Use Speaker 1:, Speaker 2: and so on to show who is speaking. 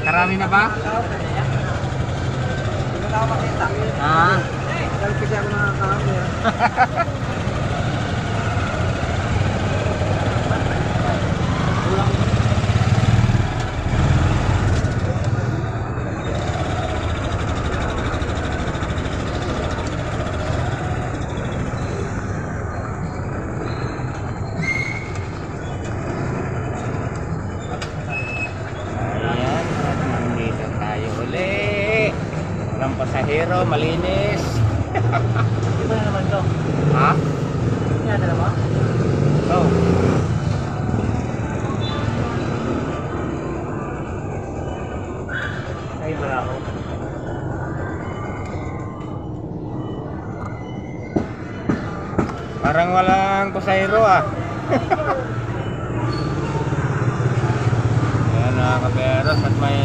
Speaker 1: Karami na ba?
Speaker 2: Hindi na ako makita.
Speaker 1: Ah.
Speaker 2: Dahil kasi ako nakakami.
Speaker 1: Walang pasahero, malinis.
Speaker 2: Di ba na naman to?
Speaker 1: Ha?
Speaker 2: Yan na naman?
Speaker 1: Oh.
Speaker 2: Ay, wala ako.
Speaker 1: Parang walang pasahero ah. Ayan mga kaperos at may